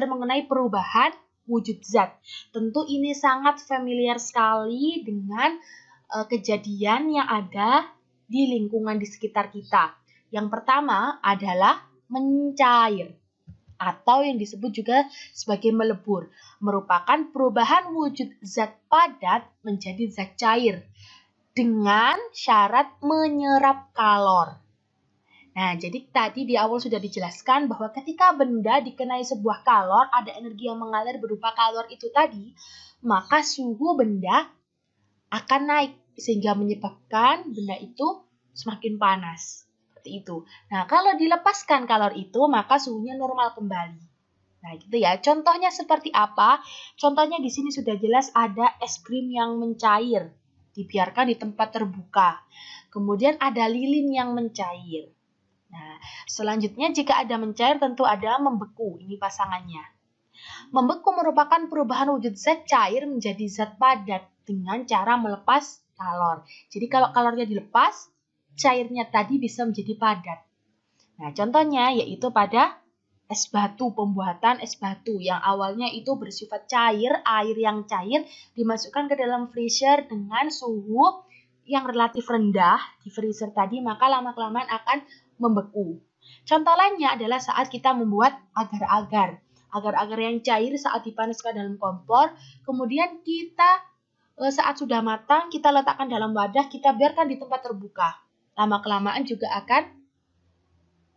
mengenai perubahan wujud zat. Tentu ini sangat familiar sekali dengan kejadian yang ada di lingkungan di sekitar kita. Yang pertama adalah mencair atau yang disebut juga sebagai melebur, merupakan perubahan wujud zat padat menjadi zat cair dengan syarat menyerap kalor. Nah, jadi tadi di awal sudah dijelaskan bahwa ketika benda dikenai sebuah kalor, ada energi yang mengalir berupa kalor itu tadi, maka suhu benda akan naik sehingga menyebabkan benda itu semakin panas. Seperti itu. Nah, kalau dilepaskan kalor itu, maka suhunya normal kembali. Nah, gitu ya. Contohnya seperti apa? Contohnya di sini sudah jelas ada es krim yang mencair, dibiarkan di tempat terbuka. Kemudian ada lilin yang mencair. Nah, selanjutnya jika ada mencair tentu ada membeku. Ini pasangannya. Membeku merupakan perubahan wujud zat cair menjadi zat padat dengan cara melepas kalor. Jadi kalau kalornya dilepas, cairnya tadi bisa menjadi padat. Nah, contohnya yaitu pada es batu, pembuatan es batu yang awalnya itu bersifat cair, air yang cair dimasukkan ke dalam freezer dengan suhu yang relatif rendah di freezer tadi, maka lama-kelamaan akan membeku. Contoh lainnya adalah saat kita membuat agar-agar. Agar-agar yang cair saat dipanaskan dalam kompor, kemudian kita saat sudah matang, kita letakkan dalam wadah, kita biarkan di tempat terbuka. Lama-kelamaan juga akan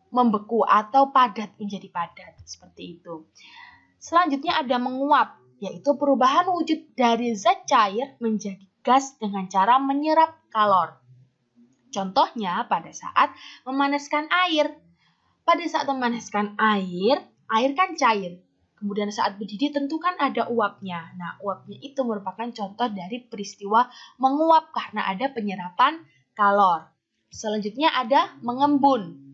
membeku atau padat menjadi padat. Seperti itu. Selanjutnya ada menguap, yaitu perubahan wujud dari zat cair menjadi gas dengan cara menyerap kalor. Contohnya pada saat memanaskan air. Pada saat memanaskan air kan cair. Kemudian saat mendidih tentu kan ada uapnya. Nah, uapnya itu merupakan contoh dari peristiwa menguap karena ada penyerapan kalor. Selanjutnya ada mengembun.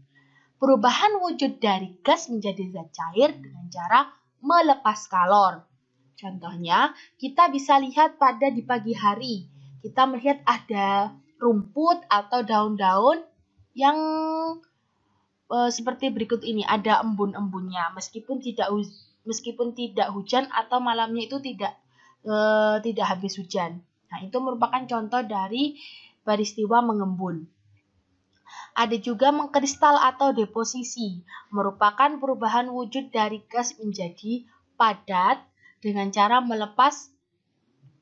Perubahan wujud dari gas menjadi zat cair dengan cara melepas kalor. Contohnya, kita bisa lihat pada di pagi hari. Kita melihat ada rumput atau daun-daun yang seperti berikut ini, ada embun-embunnya. Meskipun tidak hujan atau malamnya itu tidak habis hujan. Nah, itu merupakan contoh dari peristiwa mengembun. Ada juga mengkristal atau deposisi, merupakan perubahan wujud dari gas menjadi padat dengan cara melepas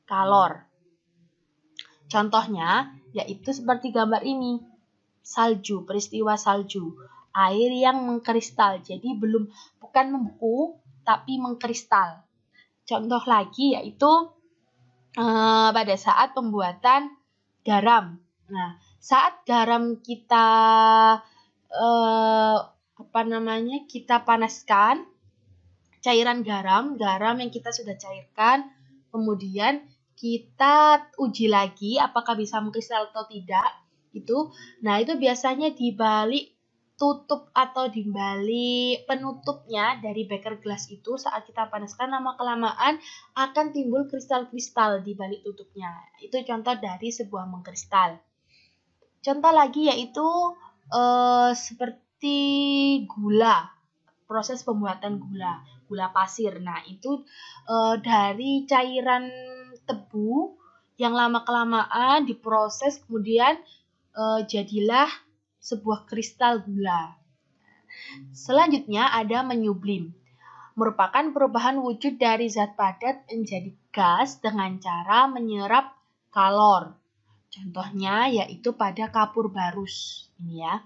kalor. Contohnya yaitu seperti gambar ini, salju, peristiwa salju, air yang mengkristal, jadi bukan membeku tapi mengkristal. Contoh lagi yaitu pada saat pembuatan garam. Nah, saat garam kita kita panaskan, cairan garam yang kita sudah cairkan, kemudian kita uji lagi apakah bisa mengkristal atau tidak. Itu biasanya di balik tutup atau di balik penutupnya dari beker gelas itu saat kita panaskan, lama-kelamaan akan timbul kristal-kristal di balik tutupnya. Itu contoh dari sebuah mengkristal. Contoh lagi yaitu seperti gula, proses pembuatan gula pasir. Nah, itu dari cairan tebu yang lama-kelamaan diproses kemudian jadilah sebuah kristal gula. Selanjutnya ada menyublim, merupakan perubahan wujud dari zat padat menjadi gas dengan cara menyerap kalor. Contohnya yaitu pada kapur barus. Ini ya,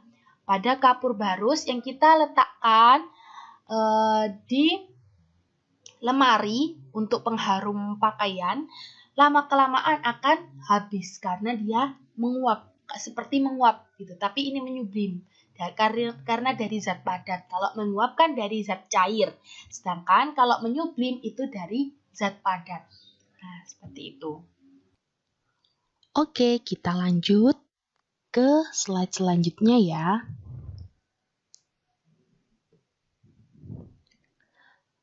pada kapur barus yang kita letakkan di lemari untuk pengharum pakaian, lama-kelamaan akan habis karena dia menguap, seperti menguap gitu. Tapi ini menyublim karena dari zat padat. Kalau menguap kan dari zat cair, sedangkan kalau menyublim itu dari zat padat. Nah, seperti itu. Oke, kita lanjut ke slide selanjutnya ya.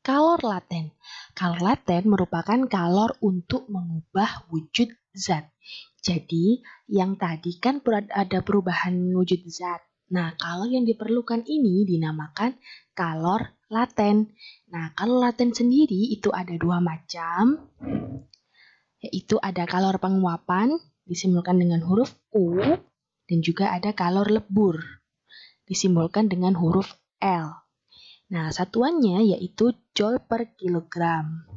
Kalor laten. Kalor laten merupakan kalor untuk mengubah wujud zat. Jadi, yang tadi kan ada perubahan wujud zat. Nah, kalor yang diperlukan ini dinamakan kalor laten. Nah, kalor laten sendiri itu ada dua macam, yaitu ada kalor penguapan, disimbolkan dengan huruf U, dan juga ada kalor lebur, disimbolkan dengan huruf L. Nah, satuannya yaitu Joule per kilogram.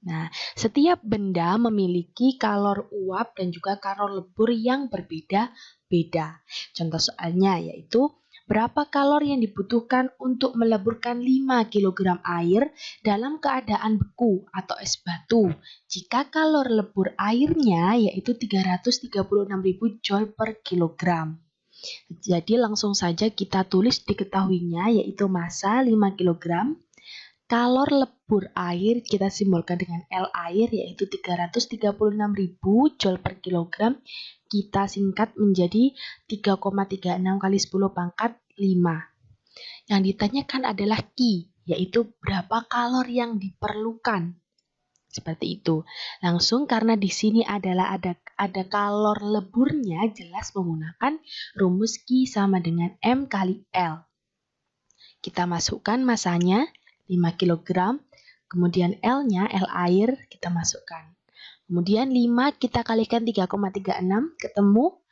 Nah, setiap benda memiliki kalor uap dan juga kalor lebur yang berbeda-beda. Contoh soalnya yaitu berapa kalor yang dibutuhkan untuk meleburkan 5 kg air dalam keadaan beku atau es batu. Jika kalor lebur airnya yaitu 336.000 Joule per kilogram. Jadi langsung saja kita tulis diketahuinya yaitu massa 5 kg. Kalor lebur air kita simbolkan dengan L air yaitu 336.000 Joule per kilogram. Kita singkat menjadi 3,36 kali 10 pangkat 5. Yang ditanyakan adalah Q, yaitu berapa kalor yang diperlukan. Seperti itu. Langsung karena di sini adalah ada kalor leburnya, jelas menggunakan rumus Q sama dengan M kali L. Kita masukkan massanya 5 kg, kemudian L-nya, L air, kita masukkan. Kemudian 5 kita kalikan 3,36, ketemu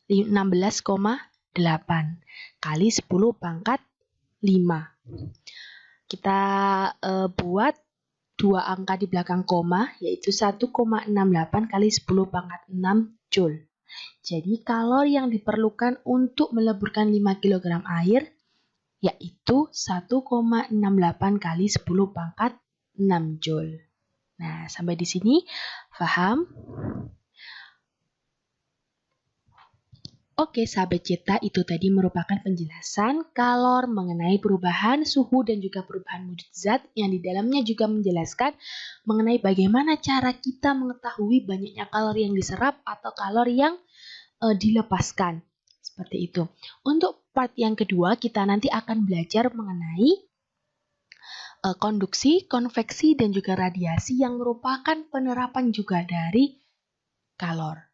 16,8 kali 10 pangkat 5. Kita buat dua angka di belakang koma, yaitu 1,68 kali 10 pangkat 6 Joule. Jadi kalor yang diperlukan untuk meleburkan 5 kg air yaitu 1,68 kali 10 pangkat 6 Joule. Nah, sampai di sini paham? Oke, sahabat Cita, itu tadi merupakan penjelasan kalor mengenai perubahan suhu dan juga perubahan wujud zat yang di dalamnya juga menjelaskan mengenai bagaimana cara kita mengetahui banyaknya kalori yang diserap atau kalori yang dilepaskan. Seperti itu. Untuk part yang kedua, kita nanti akan belajar mengenai konduksi, konveksi, dan juga radiasi yang merupakan penerapan juga dari kalor.